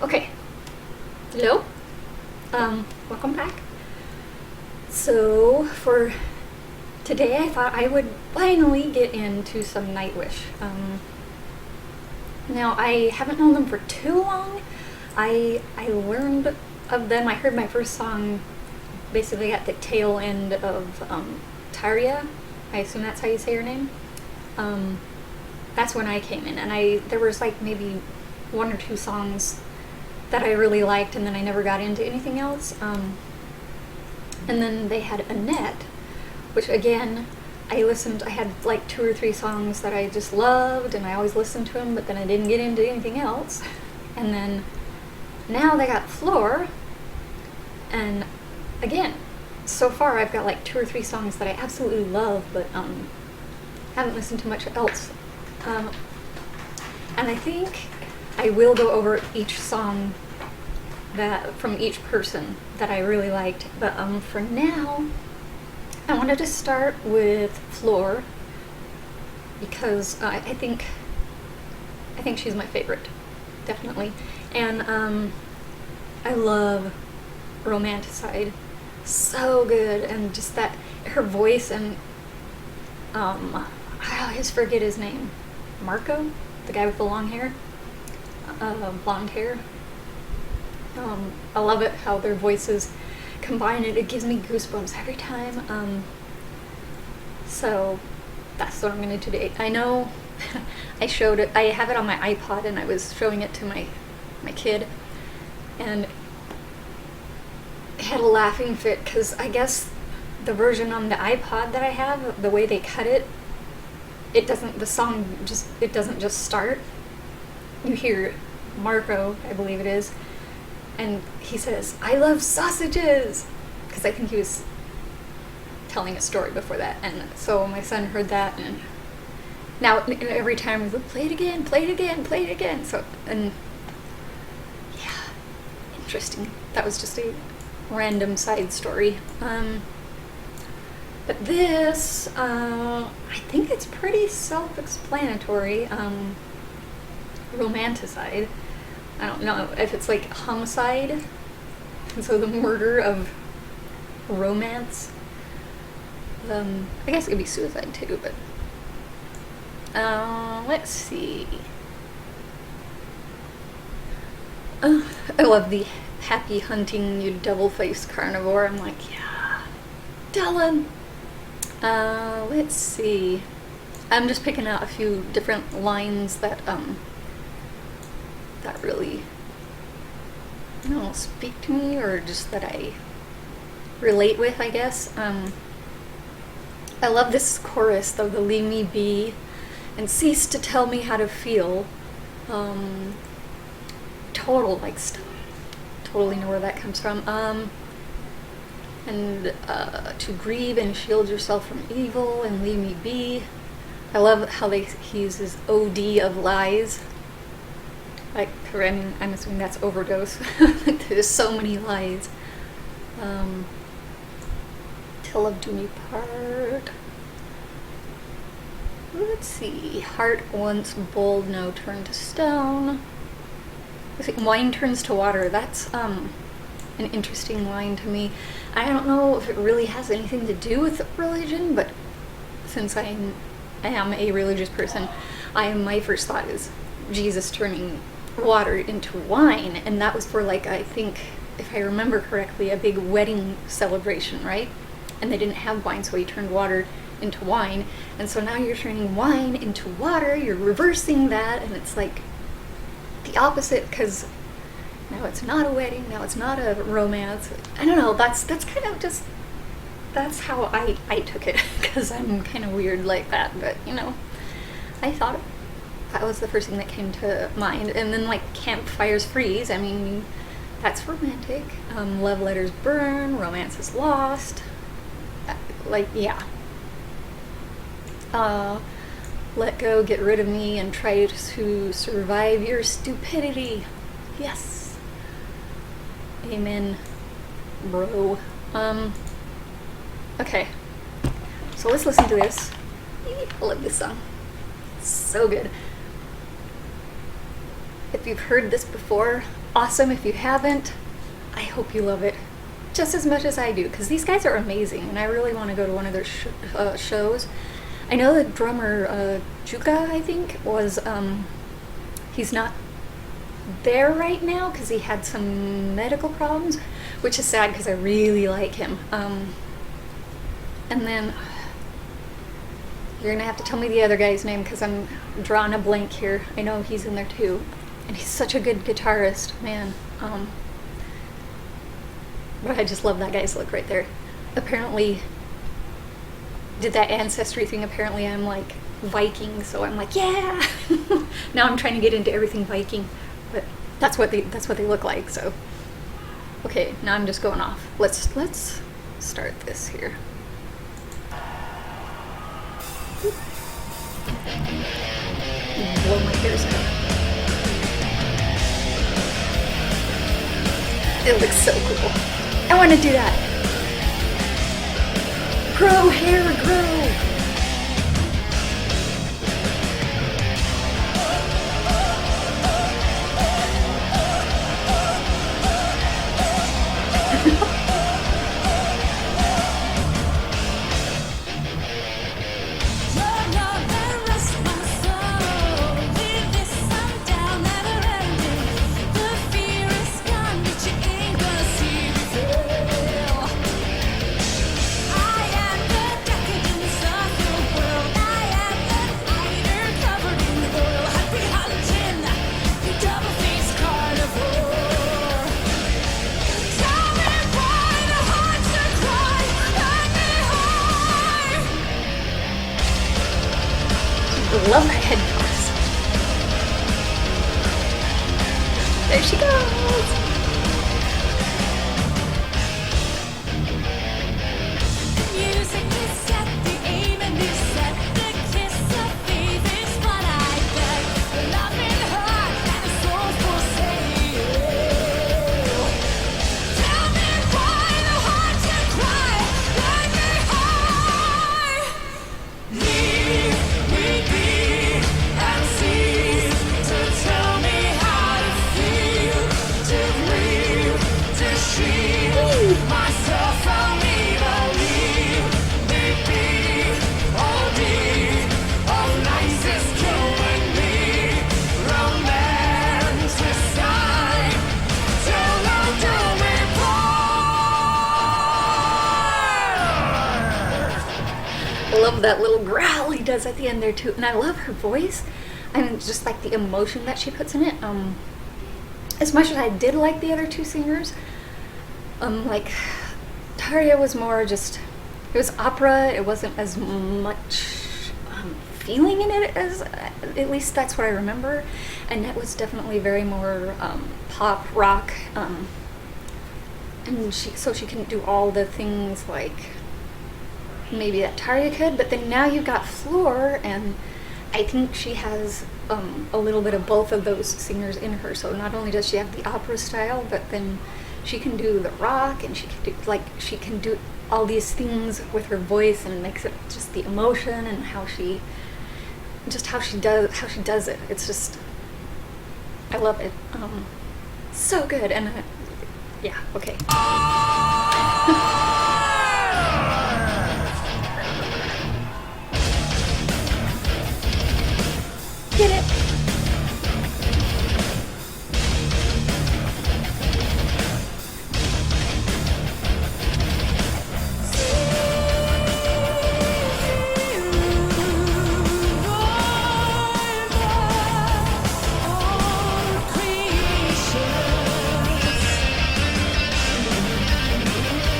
Okay, hello, welcome back. So for today I thought I would finally get into some Nightwish. Now I haven't known them for too long. I learned of them, I heard my first song basically at the tail end of Tarja, I assume that's how you say her name. That's when I came in, and there was like maybe one or two songs that I really liked, and then I never got into anything else. And then they had Annette, which again, I had like 2 or 3 songs that I just loved, and I always listened to them, but then I didn't get into anything else. And then now they got Floor, and again, so far I've got like 2 or 3 songs that I absolutely love, but haven't listened to much else. And I think I will go over each song that from each person that I really liked, but for now I wanted to start with Floor because I think she's my favorite, definitely. And I love Romanticide, so good, and just that her voice, and I always forget his name, Marco, the guy with the long hair. Blonde hair. I love it how their voices combine, and it gives me goosebumps every time. So that's what I'm gonna do today. I know I have it on my iPod, and I was showing it to my kid, and I had a laughing fit because I guess the version on the iPod that I have, the way they cut it, the song doesn't just start. You hear Marco, I believe it is, and he says, "I love sausages," because I think he was telling a story before that, and so my son heard that, and now every time he's like, "Play it again, play it again, play it again." So, and yeah, interesting. That was just a random side story. But this, I think it's pretty self-explanatory. Romanticide. I don't know if it's like homicide, and so the murder of romance. I guess it could be suicide too, but let's see. I love the happy hunting, you devil-faced carnivore. I'm like, yeah, Dylan. Let's see. I'm just picking out a few different lines that that really, I don't know, speak to me, or just that I relate with, I guess. I love this chorus though, the "Leave me be and cease to tell me how to feel." Totally know where that comes from. And to grieve and shield yourself from evil and leave me be. I love how he uses OD of lies. Like, I'm assuming that's overdose. There's so many lies. Till love do me part. Let's see. Heart once bold, now turned to stone. Wine turns to water. That's an interesting line to me. I don't know if it really has anything to do with religion, but since I am a religious person, my first thought is Jesus turning water into wine, and that was for, like, I think, if I remember correctly, a big wedding celebration, right? And they didn't have wine, so he turned water into wine, and so now you're turning wine into water, you're reversing that, and it's like the opposite, because now it's not a wedding, now it's not a romance. I don't know, that's kind of just, that's how I took it, because I'm kind of weird like that, but you know, I thought that was the first thing that came to mind. And then, like, campfires freeze, I mean, that's romantic. Love letters burn, romance is lost. Like, yeah. Let go, get rid of me, and try to survive your stupidity. Yes. Amen, bro. Okay. So let's listen to this. I love this song. So good. If you've heard this before, awesome. If you haven't, I hope you love it just as much as I do, because these guys are amazing, and I really want to go to one of their shows. I know the drummer, Juka, I think, was, he's not there right now because he had some medical problems, which is sad because I really like him. And then you're gonna have to tell me the other guy's name because I'm drawing a blank here. I know he's in there too, and he's such a good guitarist, man. But I just love that guy's look right there. Apparently did that ancestry thing. Apparently I'm like Viking, so I'm like, yeah. Now I'm trying to get into everything Viking, but that's what they look like. So okay, now I'm just going off. Let's start this here. Blow my ears out. It looks so cool. I want to do that. Grow hair, grow. Love that head toss. There she goes. Music is set, the aim and is set. The kiss of faith is what I get. The love in her and a soul for sale. Tell me why the heart to cry. Let me high. Leave me be. Love that little growl he does at the end there too, and I love her voice. I mean, just like the emotion that she puts in it. As much as I did like the other two singers, like Tarja was more just, it was opera. It wasn't as much feeling in it as, at least that's what I remember. And that was definitely very more pop rock, and so she couldn't do all the things like maybe that Tarja could, but then now you've got Floor, and I think she has a little bit of both of those singers in her. So not only does she have the opera style, but then she can do the rock, and she can do all these things with her voice, and makes it just the emotion and how she does it. It's just, I love it. So good. And yeah, okay. Get it.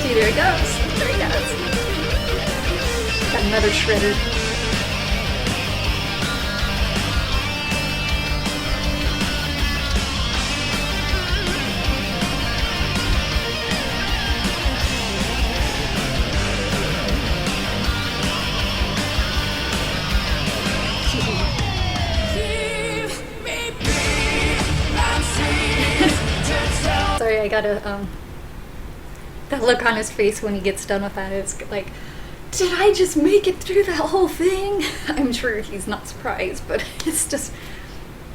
See, there he goes. There he goes. Got another shredder. Sorry, I gotta, that look on his face when he gets done with that, it's like, did I just make it through that whole thing? I'm sure he's not surprised, but it's just,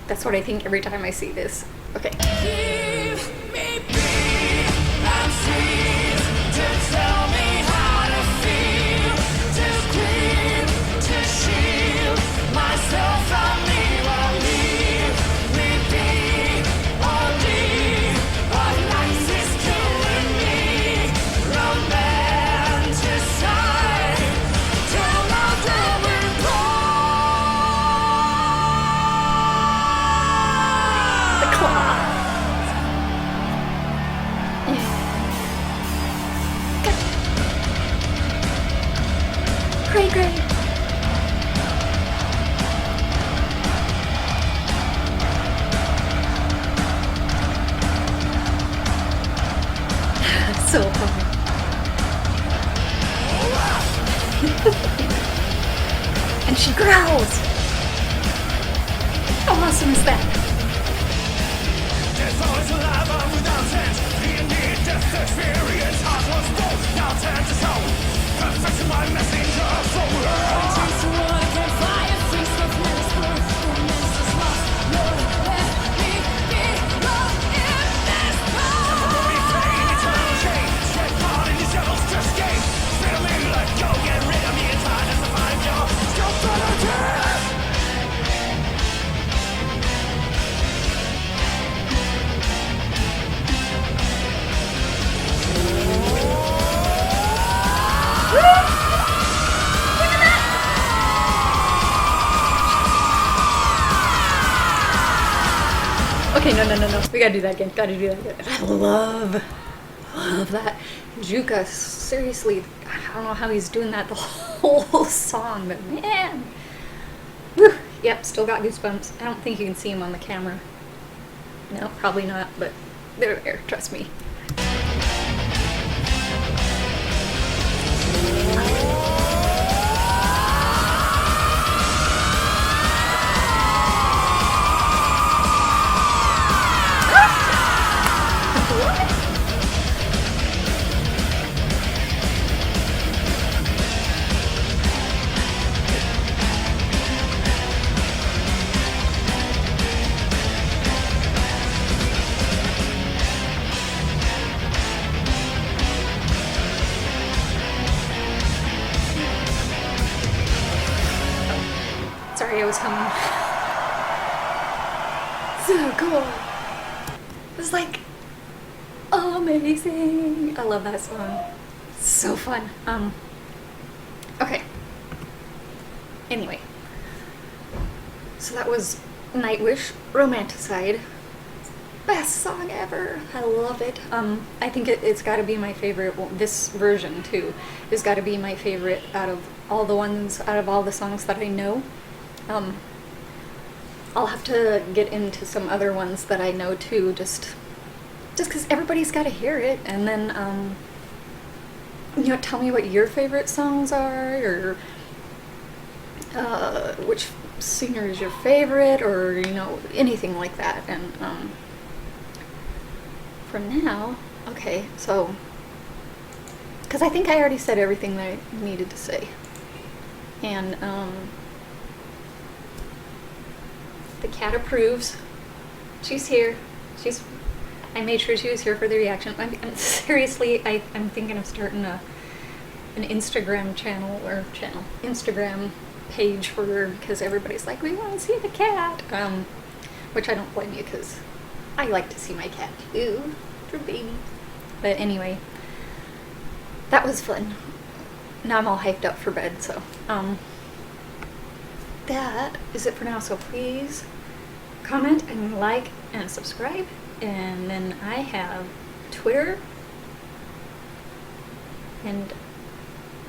That's what I think every time I see this. Okay. Leave me be and cease to tell me how to feel, to clean, to shield myself from evil. Leave me be or leave. What life is killing me. Romanticide till I'm going The claw. Great, great. So funny. And she growls. How awesome is that? Death always alive and without end. Being near death experience, heart was bold, now turn to stone. Perfection my messenger forward. Change the world, I can fly and free stuff, menace burn. Romance is lost, Lord, let me be lost in this world. Temporary pain, eternal change. Shed blood in these devils to escape. Feel me, let go, get rid of me in time to survive your stupidity. Okay, no. We gotta do that again. I love that. Juka, seriously, I don't know how he's doing that the whole song, but man. Whew. Yep, still got goosebumps. I don't think you can see him on the camera. No, probably not, but they're there, trust me. Sorry, I was humming. So cool. It's like amazing. I love that song. So fun. Okay. Anyway. So that was Nightwish, Romanticide. Best song ever. I love it. I think it's got to be my favorite. Well, this version too has got to be my favorite out of all the songs that I know. I'll have to get into some other ones that I know too, just because everybody's got to hear it, and then tell me what your favorite songs are, or which singer is your favorite, or anything like that. And for now, okay, so because I think I already said everything that I needed to say, and the cat approves. She's here. I made sure she was here for the reaction. Seriously, I'm thinking of starting an Instagram Instagram page for her, because everybody's like, we want to see the cat. Which I don't blame you, because I like to see my cat too. Her baby. But anyway, that was fun. Now I'm all hyped up for bed, so that is it for now. So please comment and like and subscribe. And then I have Twitter and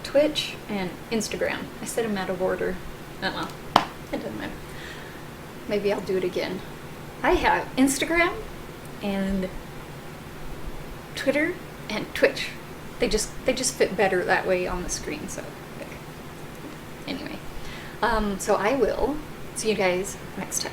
Twitch and Instagram. I said them out of order. Oh well, it doesn't matter. Maybe I'll do it again. I have Instagram and Twitter and Twitch. They just fit better that way on the screen. So anyway, so I will see you guys next time.